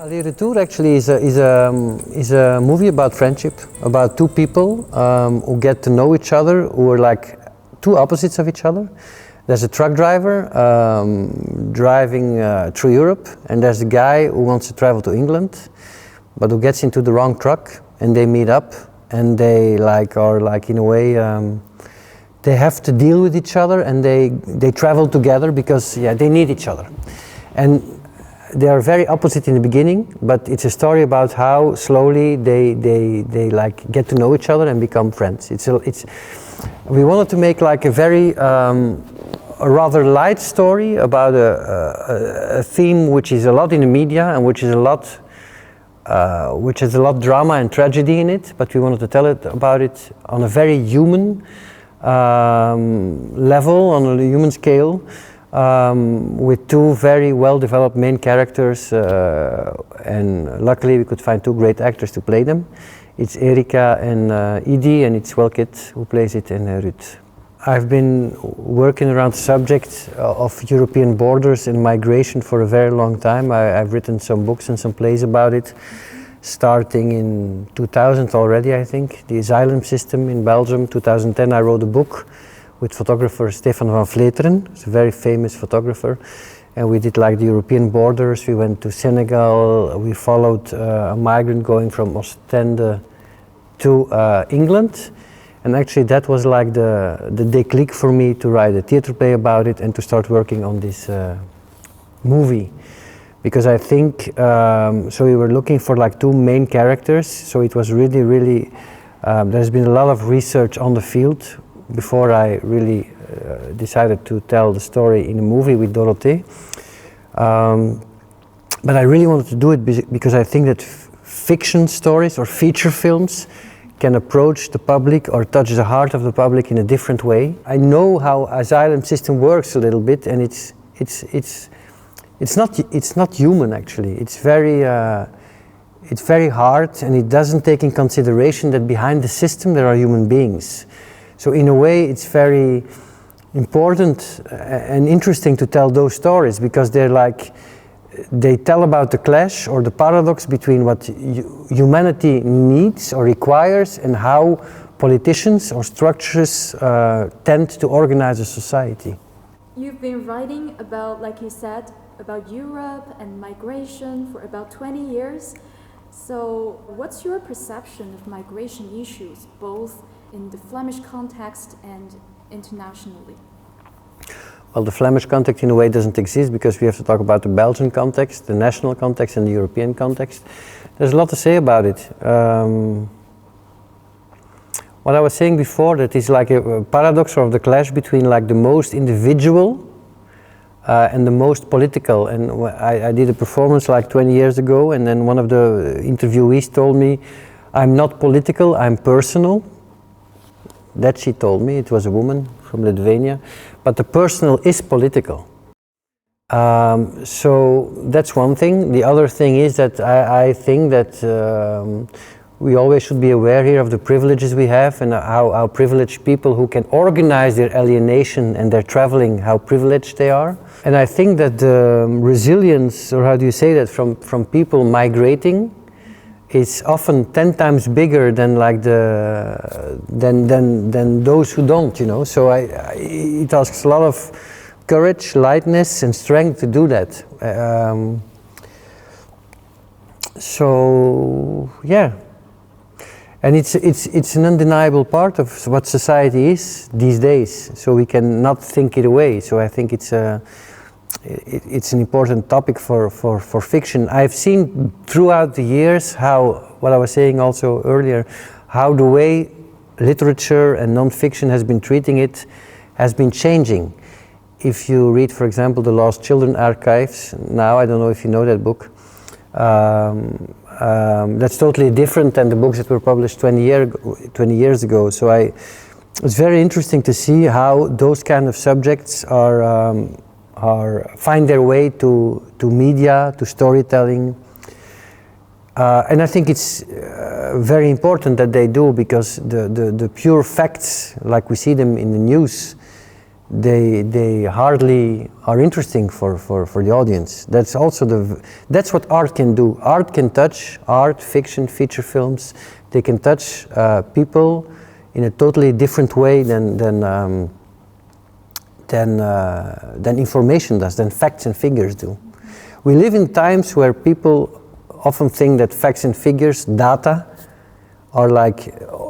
Retour actually is a movie about friendship, about two people who get to know each other, who are like two opposites of each other. There's a truck driver driving through Europe, and there's a guy who wants to travel to England, but who gets into the wrong truck, and they meet up, and they are in a way they have to deal with each other, and they travel together because they need each other. And they are very opposite in the beginning, but it's a story about how slowly they like get to know each other and become friends. We wanted to make like a very a rather light story about a theme which is a lot in the media and which has a lot drama and tragedy in it, but we wanted to tell about it on a very human level, on a human scale. With two very well-developed main characters, and luckily we could find two great actors to play them. It's Erika and Idi, and it's Welkit who plays it, and Ruud. I've been working around the subject of European borders and migration for a very long time. I've written some books and some plays about it, starting in 2000 already, I think. The asylum system in Belgium. 2010 I wrote a book with photographer Stefan van Vleteren. He's a very famous photographer, and we did like the European borders. We went to Senegal. We followed a migrant going from Ostende to England, and actually that was like the déclic for me to write a theater play about it and to start working on this movie, because I think so we were looking for like two main characters. So it was really there's been a lot of research on the field before I really decided to tell the story in a movie with Dorothée. But I really wanted to do it because I think that fiction stories or feature films can approach the public or touch the heart of the public in a different way. I know how asylum system works a little bit, and it's not human actually. It's very hard, and it doesn't take in consideration that behind the system there are human beings. So in a way it's very important and interesting to tell those stories, because they tell about the clash or the paradox between what humanity needs or requires and how politicians or structures tend to organize a society. You've been writing about, like you said, about Europe and migration for about 20 years. So what's your perception of migration issues, both in the Flemish context and internationally? Well, the Flemish context in a way doesn't exist, because we have to talk about the Belgian context, the national context and the European context. There's a lot to say about it. What I was saying before, that is like a paradox of the clash between like the most individual and the most political. And I did a performance like 20 years ago, and then one of the interviewees told me, "I'm not political, I'm personal." That she told me. It was a woman from Lithuania, but the personal is political. So that's one thing. The other thing is that I think that we always should be aware here of the privileges we have, and how privileged people who can organize their alienation and their traveling, how privileged they are. And I think that the resilience, or how do you say that, from people migrating is often 10 times bigger than like than those who don't, you know. So it asks a lot of courage, lightness, and strength to do that. So yeah, and it's an undeniable part of what society is these days. So we cannot think it away. So I think it's an important topic for fiction. I've seen throughout the years how, what I was saying also earlier, how the way literature and non-fiction has been treating it has been changing. If you read, for example, the Lost Children archives now, I don't know if you know that book, that's totally different than the books that were published 20 years ago. So it's very interesting to see how those kind of subjects find their way to media, to storytelling, and I think it's very important that they do, because the pure facts, like we see them in the news, they hardly are interesting for the audience. That's also that's what art can do. Art can touch, art, fiction, feature films, they can touch people in a totally different way than information does, than facts and figures do. We live in times where people often think that facts and figures, data, are like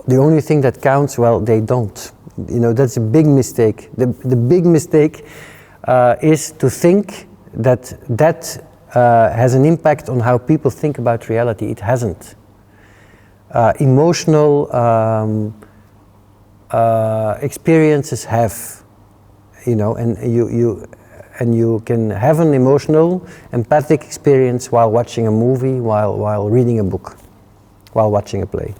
the only thing that counts. Well, they don't. You know, that's a big mistake. The big mistake is to think that has an impact on how people think about reality. It hasn't. Emotional experiences have, you know, and you can have an emotional, empathic experience while watching a movie, while reading a book, while watching a play.